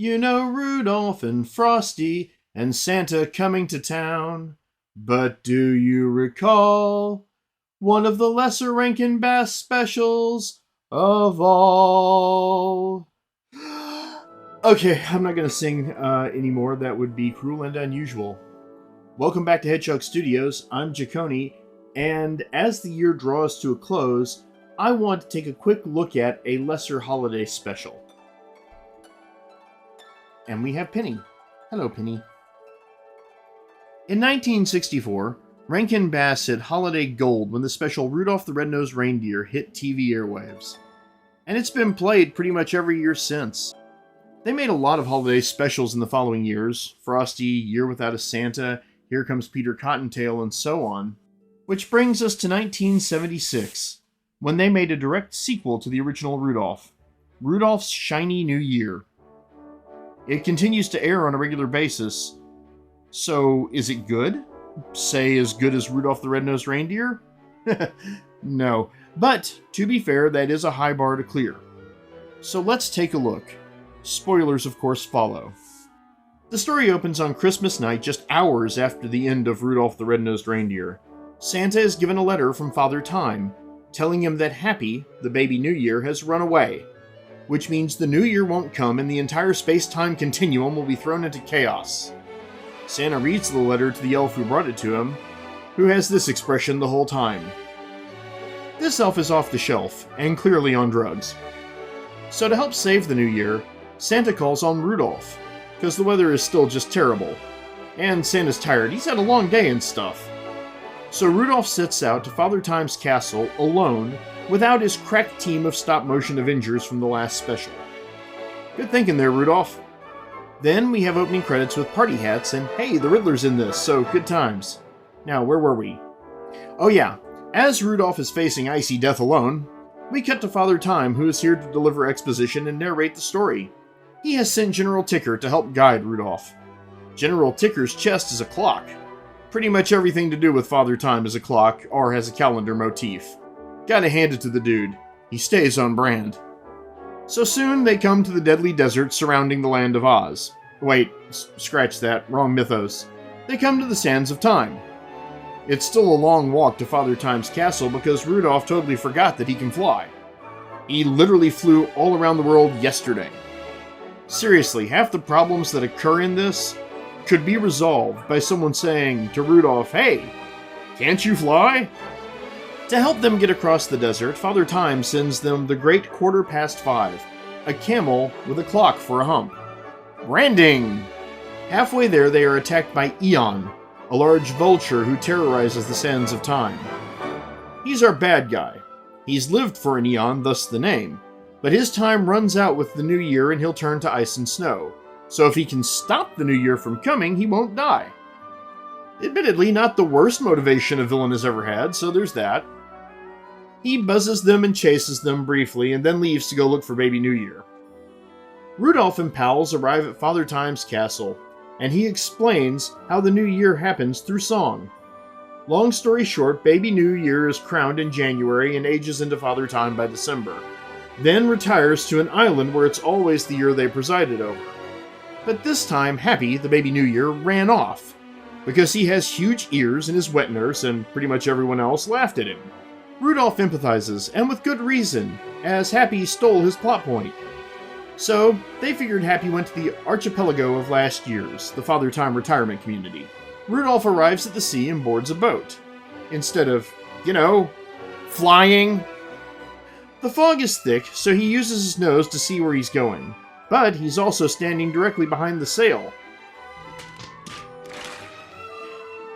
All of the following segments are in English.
You know Rudolph and Frosty and Santa coming to town. But do you recall one of the lesser Rankin Bass specials of all? Okay, I'm not going to sing anymore. That would be cruel and unusual. Welcome back to Hedgehog Studios. I'm Jaconi, and as the year draws to a close, I want to take a quick look at a lesser holiday special. And we have Penny. Hello, Penny. In 1964, Rankin Bass hit holiday gold when the special Rudolph the Red-Nosed Reindeer hit TV airwaves. And it's been played pretty much every year since. They made a lot of holiday specials in the following years: Frosty, Year Without a Santa, Here Comes Peter Cottontail, and so on. Which brings us to 1976, when they made a direct sequel to the original Rudolph, Rudolph's Shiny New Year. It continues to air on a regular basis. So, is it good? Say, as good as Rudolph the Red-Nosed Reindeer? No. But, to be fair, that is a high bar to clear. So let's take a look. Spoilers, of course, follow. The story opens on Christmas night, just hours after the end of Rudolph the Red-Nosed Reindeer. Santa is given a letter from Father Time, telling him that Happy, the baby New Year, has run away, which means the New Year won't come and the entire space-time continuum will be thrown into chaos. Santa reads the letter to the elf who brought it to him, who has this expression the whole time. This elf is off the shelf, and clearly on drugs. So to help save the New Year, Santa calls on Rudolph, because the weather is still just terrible. And Santa's tired, he's had a long day and stuff. So Rudolph sets out to Father Time's castle alone, without his crack team of stop-motion Avengers from the last special. Good thinking there, Rudolph. Then we have opening credits with party hats, and hey, the Riddler's in this, so good times. Now, where were we? Oh yeah, as Rudolph is facing icy death alone, we cut to Father Time, who is here to deliver exposition and narrate the story. He has sent General Ticker to help guide Rudolph. General Ticker's chest is a clock. Pretty much everything to do with Father Time is a clock, or has a calendar motif. Gotta hand it to the dude. He stays on brand. So soon they come to the deadly desert surrounding the land of Oz. Wait, scratch that, wrong mythos. They come to the sands of time. It's still a long walk to Father Time's castle because Rudolph totally forgot that he can fly. He literally flew all around the world yesterday. Seriously, half the problems that occur in this could be resolved by someone saying to Rudolph, "Hey, can't you fly?" To help them get across the desert, Father Time sends them the Great 5:15, a camel with a clock for a hump. Branding! Halfway there, they are attacked by Eon, a large vulture who terrorizes the sands of time. He's our bad guy. He's lived for an eon, thus the name, but his time runs out with the new year and he'll turn to ice and snow. So if he can stop the new year from coming, he won't die. Admittedly, not the worst motivation a villain has ever had, so there's that. He buzzes them and chases them briefly, and then leaves to go look for Baby New Year. Rudolph and pals arrive at Father Time's castle, and he explains how the New Year happens through song. Long story short, Baby New Year is crowned in January and ages into Father Time by December, then retires to an island where it's always the year they presided over. But this time, Happy, the Baby New Year, ran off, because he has huge ears and is wet nurse, and pretty much everyone else laughed at him. Rudolph empathizes, and with good reason, as Happy stole his plot point. So, they figured Happy went to the archipelago of last year's, the Father Time retirement community. Rudolph arrives at the sea and boards a boat. Instead of, flying. The fog is thick, so he uses his nose to see where he's going. But he's also standing directly behind the sail.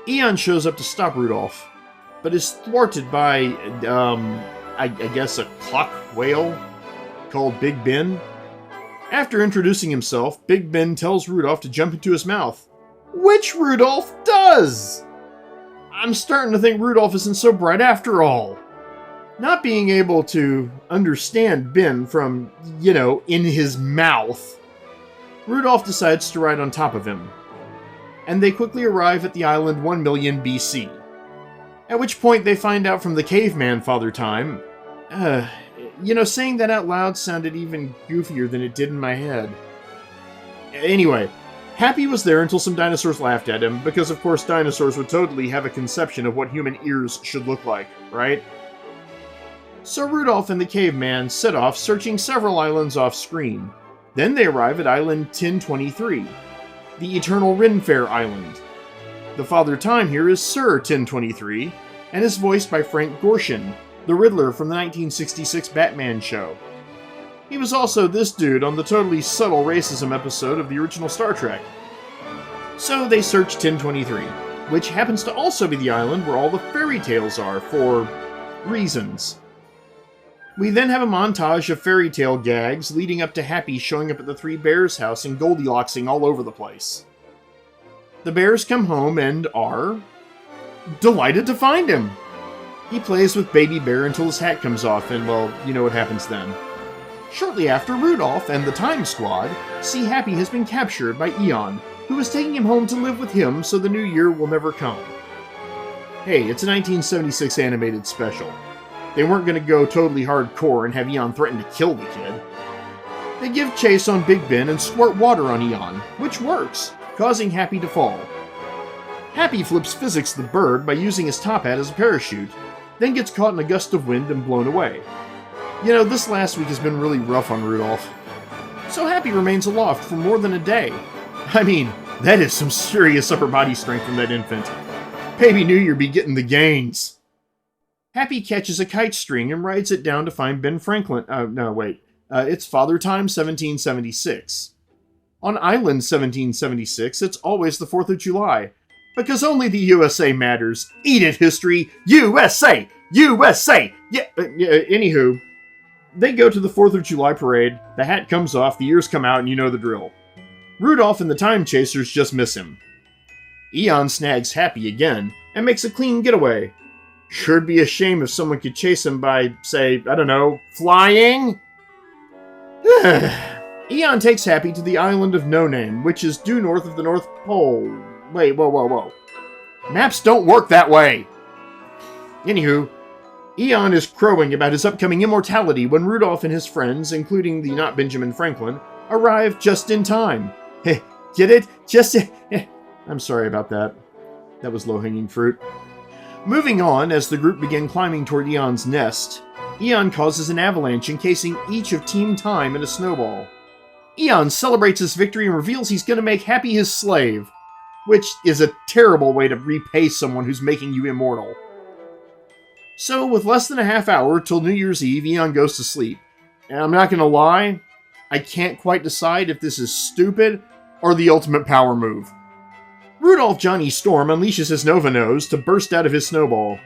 Eon shows up to stop Rudolph, but is thwarted by, I guess a clock whale called Big Ben. After introducing himself, Big Ben tells Rudolph to jump into his mouth, which Rudolph does! I'm starting to think Rudolph isn't so bright after all. Not being able to understand Ben from, in his mouth, Rudolph decides to ride on top of him. And they quickly arrive at the island 1 million BC. At which point they find out from the caveman Father Time. Saying that out loud sounded even goofier than it did in my head. Anyway, Happy was there until some dinosaurs laughed at him, because of course dinosaurs would totally have a conception of what human ears should look like, right? So Rudolph and the caveman set off searching several islands off-screen. Then they arrive at Island 1023, the Eternal Ren Fair Island. The Father Time here is Sir 1023, and is voiced by Frank Gorshin, the Riddler from the 1966 Batman show. He was also this dude on the totally subtle racism episode of the original Star Trek. So they search 1023, which happens to also be the island where all the fairy tales are, for reasons. We then have a montage of fairy tale gags leading up to Happy showing up at the Three Bears house and Goldilocks-ing all over the place. The bears come home and are delighted to find him. He plays with Baby Bear until his hat comes off, and well, you know what happens then. Shortly after, Rudolph and the Time Squad see Happy has been captured by Eon, who is taking him home to live with him so the new year will never come. Hey, it's a 1976 animated special. They weren't going to go totally hardcore and have Eon threaten to kill the kid. They give chase on Big Ben and squirt water on Eon, which works, causing Happy to fall. Happy flips Physics the bird by using his top hat as a parachute, then gets caught in a gust of wind and blown away. You know, this last week has been really rough on Rudolph. So Happy remains aloft for more than a day. I mean, that is some serious upper body strength from that infant. Baby New Year be getting the gains. Happy catches a kite string and rides it down to find Ben Franklin. It's Father Time 1776. On Island 1776, it's always the 4th of July. Because only the USA matters. Eat it, history! USA! USA! Anywho, they go to the 4th of July parade, the hat comes off, the ears come out, and you know the drill. Rudolph and the Time Chasers just miss him. Eon snags Happy again, and makes a clean getaway. Sure'd be a shame if someone could chase him by, say, I don't know, flying? Eon takes Happy to the island of No Name, which is due north of the North Pole. Wait, whoa. Maps don't work that way! Anywho, Eon is crowing about his upcoming immortality when Rudolph and his friends, including the not Benjamin Franklin, arrive just in time. Get it? I'm sorry about that. That was low-hanging fruit. Moving on, as the group begin climbing toward Eon's nest, Eon causes an avalanche encasing each of Team Time in a snowball. Eon celebrates his victory and reveals he's going to make Happy his slave, which is a terrible way to repay someone who's making you immortal. So, with less than a half hour till New Year's Eve, Eon goes to sleep. And I'm not going to lie, I can't quite decide if this is stupid or the ultimate power move. Rudolph Johnny Storm unleashes his Nova Nose to burst out of his snowball.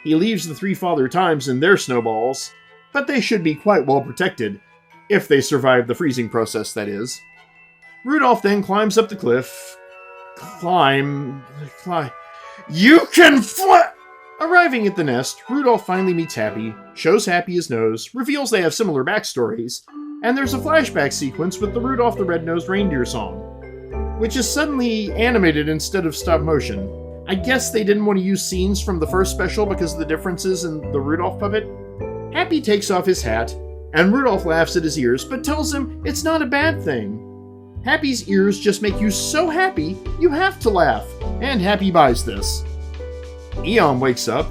He leaves the three Father Times in their snowballs, but they should be quite well protected, if they survive the freezing process, that is. Rudolph then climbs up the cliff. Climb. You can fly! Arriving at the nest, Rudolph finally meets Happy, shows Happy his nose, reveals they have similar backstories, and there's a flashback sequence with the Rudolph the Red-Nosed Reindeer song, which is suddenly animated instead of stop motion. I guess they didn't want to use scenes from the first special because of the differences in the Rudolph puppet. Happy takes off his hat, and Rudolph laughs at his ears, but tells him it's not a bad thing. Happy's ears just make you so happy, you have to laugh, and Happy buys this. Eon wakes up,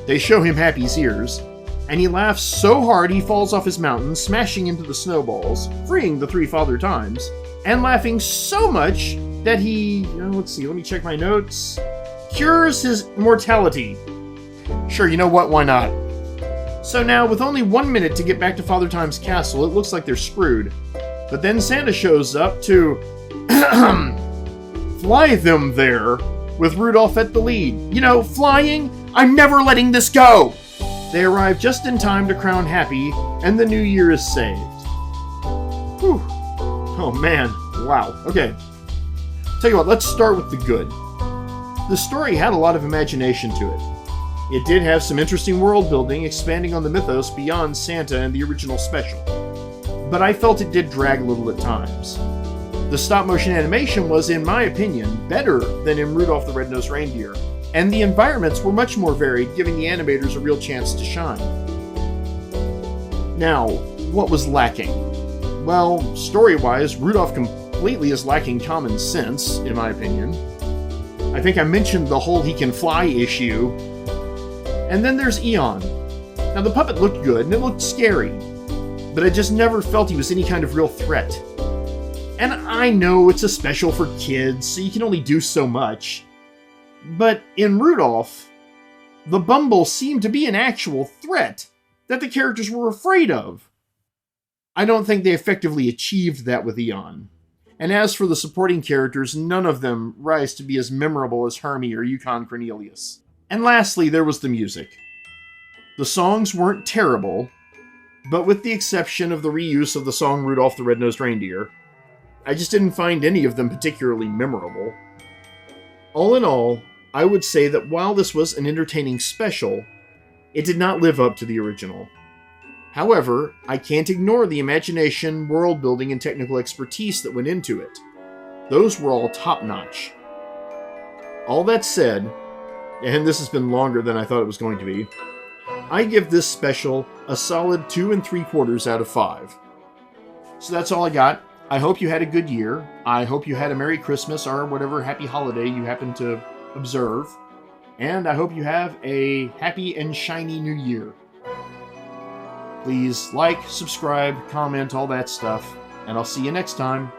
they show him Happy's ears, and he laughs so hard he falls off his mountain, smashing into the snowballs, freeing the three Father Times, and laughing so much that he, let me check my notes, cures his mortality. Sure, you know what, why not? So now, with only 1 minute to get back to Father Time's castle, it looks like they're screwed. But then Santa shows up to fly them there, with Rudolph at the lead. Flying? I'm never letting this go! They arrive just in time to crown Happy, and the new year is saved. Whew. Oh man, wow. Okay. Tell you what, let's start with the good. The story had a lot of imagination to it. It did have some interesting world building, expanding on the mythos beyond Santa and the original special. But I felt it did drag a little at times. The stop-motion animation was, in my opinion, better than in Rudolph the Red-Nosed Reindeer, and the environments were much more varied, giving the animators a real chance to shine. Now, what was lacking? Well, story-wise, Rudolph completely is lacking common sense, in my opinion. I think I mentioned the whole he can fly issue. And then there's Eon. Now, the puppet looked good, and it looked scary, but I just never felt he was any kind of real threat. And I know it's a special for kids, so you can only do so much. But in Rudolph, the Bumble seemed to be an actual threat that the characters were afraid of. I don't think they effectively achieved that with Eon. And as for the supporting characters, none of them rise to be as memorable as Hermie or Yukon Cornelius. And lastly, there was the music. The songs weren't terrible, but with the exception of the reuse of the song Rudolph the Red-Nosed Reindeer, I just didn't find any of them particularly memorable. All in all, I would say that while this was an entertaining special, it did not live up to the original. However, I can't ignore the imagination, world building, and technical expertise that went into it. Those were all top-notch. All that said, and this has been longer than I thought it was going to be, I give this special a solid 2 3/4 out of 5. So that's all I got. I hope you had a good year. I hope you had a Merry Christmas or whatever happy holiday you happen to observe. And I hope you have a happy and shiny new year. Please like, subscribe, comment, all that stuff, and I'll see you next time.